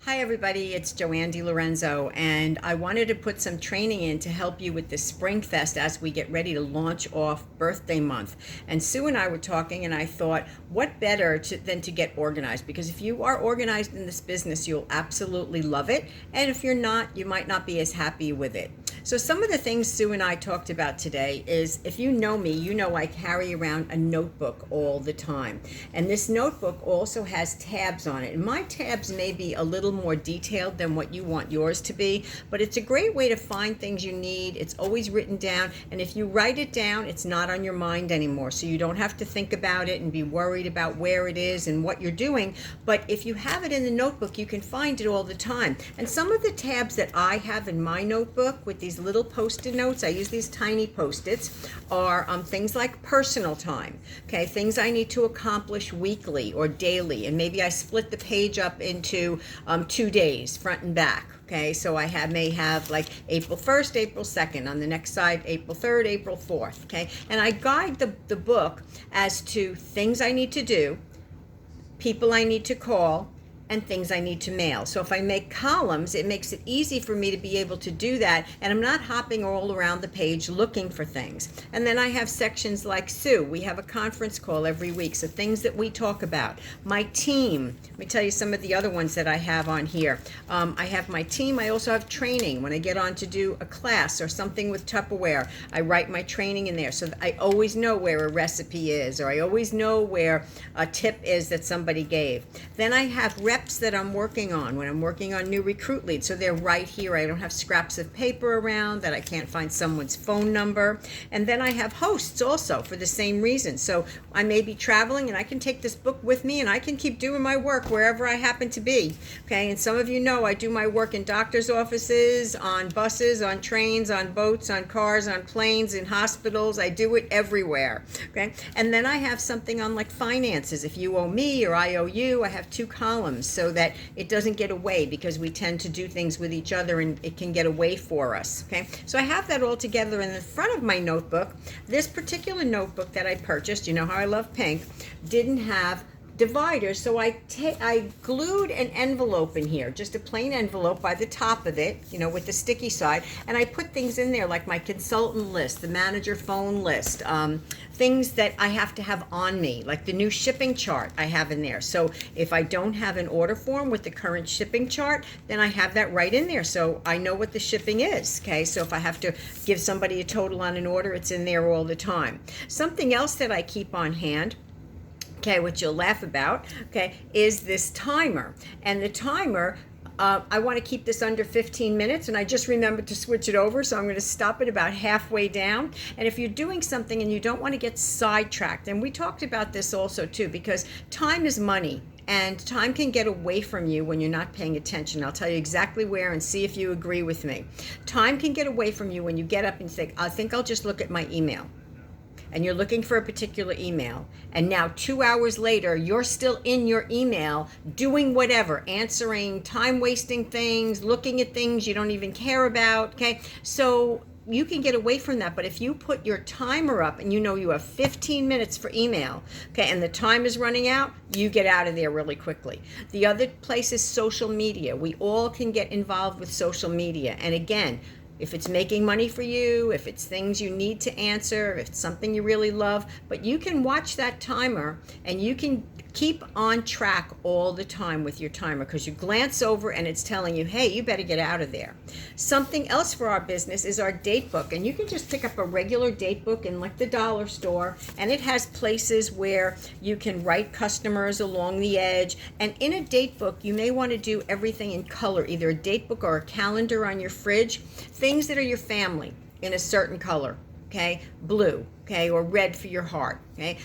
Hi everybody, it's JoAnn DiLorenzo, and I wanted to put some training in to help you with the Spring Fest as we get ready to launch off birthday month. And Sue and I were talking, and I thought, what better than to get organized? Because if you are organized in this business, you'll absolutely love it. And if you're not, you might not be as happy with it. So some of the things Sue and I talked about today is, if you know me, you know I carry around a notebook all the time. And this notebook also has tabs on it. And my tabs may be a little more detailed than what you want yours to be, but it's a great way to find things you need. It's always written down. And if you write it down, it's not on your mind anymore. So you don't have to think about it and be worried about where it is and what you're doing. But if you have it in the notebook, you can find it all the time. And some of the tabs that I have in my notebook with these little post-it notes, I use these tiny post-its, are things like personal time, okay, things I need to accomplish weekly or daily, and maybe I split the page up into 2 days, front and back. Okay, so I may have like April 1st, April 2nd, on the next side, April 3rd, April 4th, okay? And I guide the book as to things I need to do, people I need to call, and things I need to mail. So if I make columns, it makes it easy for me to be able to do that, and I'm not hopping all around the page looking for things. And then I have sections like Sue. We have a conference call every week, so things that we talk about. My team, let me tell you some of the other ones that I have on here. I have my team. I also have training. When I get on to do a class or something with Tupperware, I write my training in there so that I always know where a recipe is, or I always know where a tip is that somebody gave. Then I have reps that I'm working on when I'm working on new recruit leads. So they're right here. I don't have scraps of paper around that I can't find someone's phone number. And then I have hosts also for the same reason. So I may be traveling and I can take this book with me and I can keep doing my work wherever I happen to be. Okay, and some of you know I do my work in doctor's offices, on buses, on trains, on boats, on cars, on planes, in hospitals. I do it everywhere. Okay, and then I have something on like finances. If you owe me or I owe you, I have 2 columns so that it doesn't get away, because we tend to do things with each other and it can get away for us. Okay, so I have that all together in the front of my notebook. This particular notebook that I purchased, you know how I love pink, didn't have dividers, so I glued an envelope in here, just a plain envelope by the top of it, you know, with the sticky side, and I put things in there like my consultant list, the manager phone list, things that I have to have on me, like the new shipping chart I have in there. So if I don't have an order form with the current shipping chart, then I have that right in there, so I know what the shipping is. Okay, so if I have to give somebody a total on an order, it's in there all the time. Something else that I keep on hand, okay, which you'll laugh about, okay, is this timer. And the timer, I want to keep this under 15 minutes, and I just remembered to switch it over, so I'm going to stop it about halfway down. And if you're doing something and you don't want to get sidetracked, and we talked about this also too, because time is money. And time can get away from you when you're not paying attention. I'll tell you exactly where and see if you agree with me. Time can get away from you when you get up and think, I think I'll just look at my email. And you're looking for a particular email, and now 2 hours later you're still in your email doing whatever, answering time-wasting things, looking at things you don't even care about. Okay, so you can get away from that. But if you put your timer up and you know you have 15 minutes for email, okay, and the time is running out, you get out of there really quickly. The other place is social media. We all can get involved with social media, and again, if it's making money for you, if it's things you need to answer, if it's something you really love, but you can watch that timer and you can keep on track all the time with your timer, because you glance over and it's telling you, hey, you better get out of there. Something else for our business is our date book, and you can just pick up a regular date book in like the dollar store, and it has places where you can write customers along the edge. And in a date book, you may want to do everything in color, either a date book or a calendar on your fridge, things that are your family in a certain color. Okay, blue, okay, or red for your heart. Okay,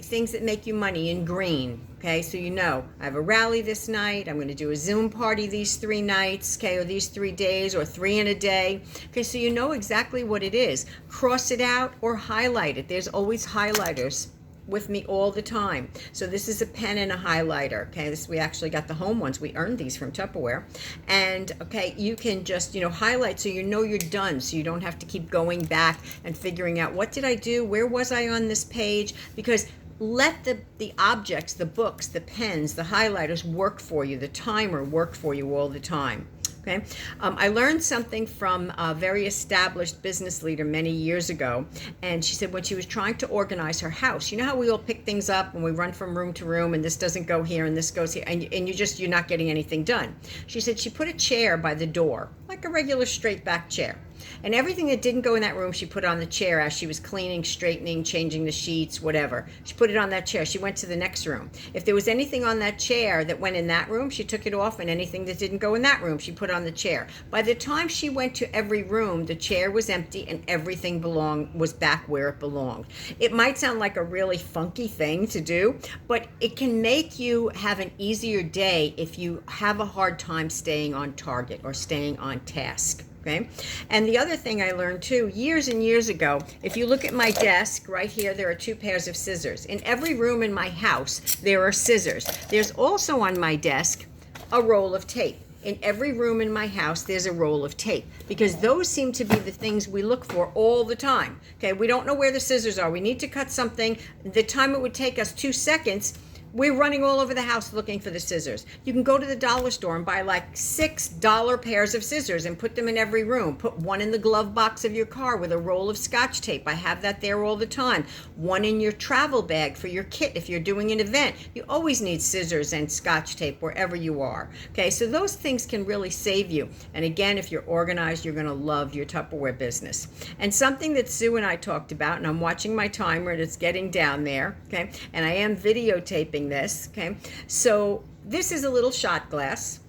things that make you money in green. Okay, so you know I have a rally this night, I'm going to do a Zoom party these 3 nights, okay, or these 3 days, or 3 in a day. Okay, so you know exactly what it is. Cross it out or highlight it. There's always highlighters with me all the time. So this is a pen and a highlighter. Okay, we actually got the home ones. We earned these from Tupperware. And okay, you can just, highlight so you know you're done, so you don't have to keep going back and figuring out, what did I do? Where was I on this page? Because let the objects, the books, the pens, the highlighters work for you, the timer work for you all the time. Okay. I learned something from a very established business leader many years ago, and she said when she was trying to organize her house, you know how we all pick things up and we run from room to room, and this doesn't go here and this goes here, and you're not getting anything done. She said she put a chair by the door, like a regular straight back chair. And everything that didn't go in that room, she put on the chair as she was cleaning, straightening, changing the sheets, whatever. She put it on that chair. She went to the next room. If there was anything on that chair that went in that room, she took it off, and anything that didn't go in that room, she put on the chair. By the time she went to every room, the chair was empty and everything was back where it belonged. It might sound like a really funky thing to do, but it can make you have an easier day if you have a hard time staying on target or staying on task. Okay. And the other thing I learned too, years and years ago, if you look at my desk right here, there are 2 pairs of scissors. In every room in my house, there are scissors. There's also on my desk a roll of tape. In every room in my house, there's a roll of tape, because those seem to be the things we look for all the time. Okay. We don't know where the scissors are. We need to cut something. The time it would take us 2 seconds, we're running all over the house looking for the scissors. You can go to the dollar store and buy like $6 pairs of scissors and put them in every room. Put one in the glove box of your car with a roll of Scotch tape. I have that there all the time. One in your travel bag for your kit if you're doing an event. You always need scissors and Scotch tape wherever you are. Okay, so those things can really save you. And again, if you're organized, you're going to love your Tupperware business. And something that Sue and I talked about, and I'm watching my timer and it's getting down there, okay, and I am videotaping this, okay? So this is a little shot glass,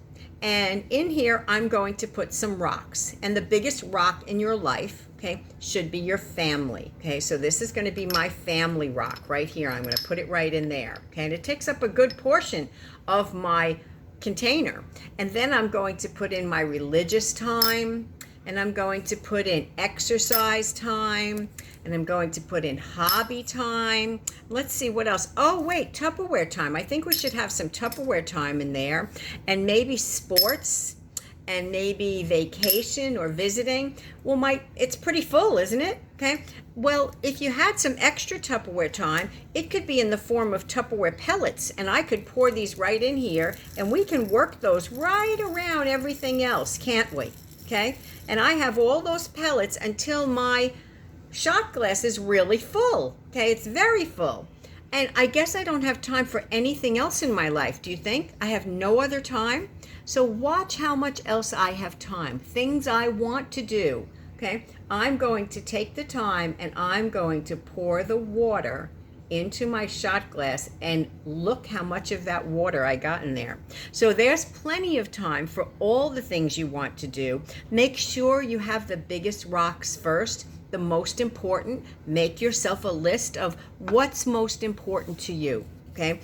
and in here I'm going to put some rocks, and the biggest rock in your life, okay, should be your family. Okay, so this is going to be my family rock right here. I'm going to put it right in there, okay, and it takes up a good portion of my container. And then I'm going to put in my religious time, and I'm going to put in exercise time, and I'm going to put in hobby time. Let's see what else. Oh, wait, Tupperware time. I think we should have some Tupperware time in there, and maybe sports, and maybe vacation or visiting. Well, it's pretty full, isn't it? Okay. Well, if you had some extra Tupperware time, it could be in the form of Tupperware pellets, and I could pour these right in here, and we can work those right around everything else, can't we? Okay. And I have all those pellets until my shot glass is really full. Okay, it's very full. And I guess I don't have time for anything else in my life. Do you think? I have no other time? So watch how much else I have time. Things I want to do. Okay, I'm going to take the time and I'm going to pour the water into my shot glass, and look how much of that water I got in there. So there's plenty of time for all the things you want to do. Make sure you have the biggest rocks first, the most important. Make yourself a list of what's most important to you. Okay,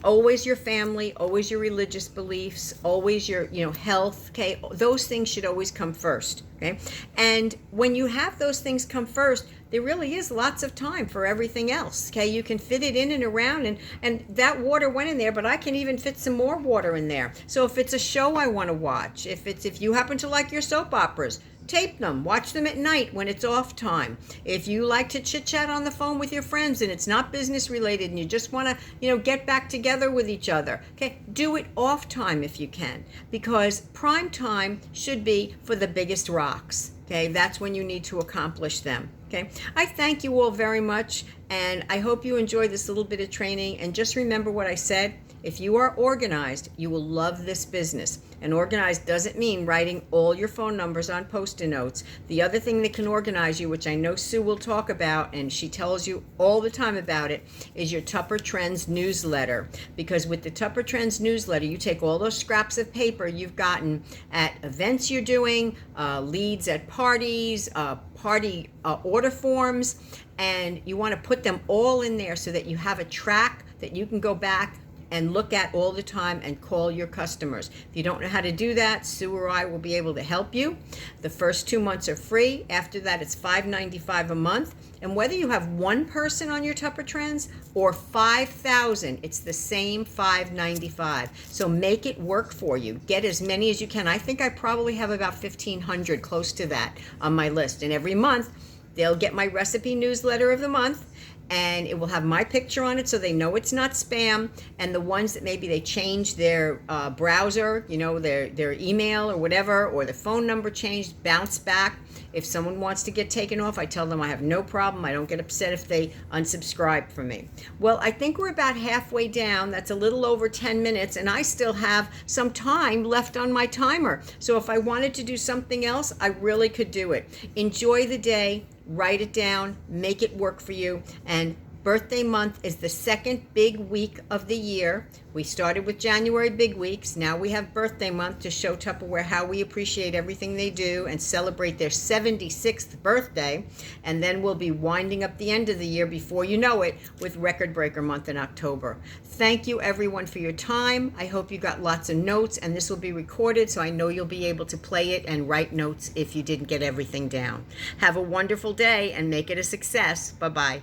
always your family, always your religious beliefs, always your health. Okay, those things should always come first. Okay, and when you have those things come first, there really is lots of time for everything else. Okay, you can fit it in and around, and that water went in there, but I can even fit some more water in there. So if it's a show I want to watch, if you happen to like your soap operas, tape them, watch them at night when it's off time. If you like to chit chat on the phone with your friends and it's not business related and you just want to, get back together with each other, okay, do it off time if you can, because prime time should be for the biggest rocks. Okay, that's when you need to accomplish them. Okay, I thank you all very much, and I hope you enjoyed this little bit of training. And just remember what I said. If you are organized, you will love this business. And organized doesn't mean writing all your phone numbers on Post-it notes. The other thing that can organize you, which I know Sue will talk about, and she tells you all the time about it, is your Tupper Trends newsletter. Because with the Tupper Trends newsletter, you take all those scraps of paper you've gotten at events you're doing, leads at parties, party order forms, and you want to put them all in there so that you have a track that you can go back and look at all the time and call your customers. If you don't know how to do that, Sue or I will be able to help you. The first 2 months are free. After that, it's $5.95 a month. And whether you have one person on your Tupper Trends or 5,000, it's the same $5.95. So make it work for you. Get as many as you can. I think I probably have about 1,500, close to that, on my list. And every month, they'll get my recipe newsletter of the month. and it will have my picture on it so they know it's not spam. And the ones that maybe they changed their browser, their email or whatever, or the phone number changed, bounce back. If someone wants to get taken off, I tell them I have no problem. I don't get upset if they unsubscribe from me. Well, I think we're about halfway down. That's a little over 10 minutes, and I still have some time left on my timer. So if I wanted to do something else, I really could do it. Enjoy the day, write it down, make it work for you. And birthday month is the second big week of the year. We started with January big weeks. Now we have birthday month to show Tupperware how we appreciate everything they do and celebrate their 76th birthday. And then we'll be winding up the end of the year before you know it with Record Breaker month in October. Thank you everyone for your time. I hope you got lots of notes, and this will be recorded so I know you'll be able to play it and write notes if you didn't get everything down. Have a wonderful day and make it a success. Bye-bye.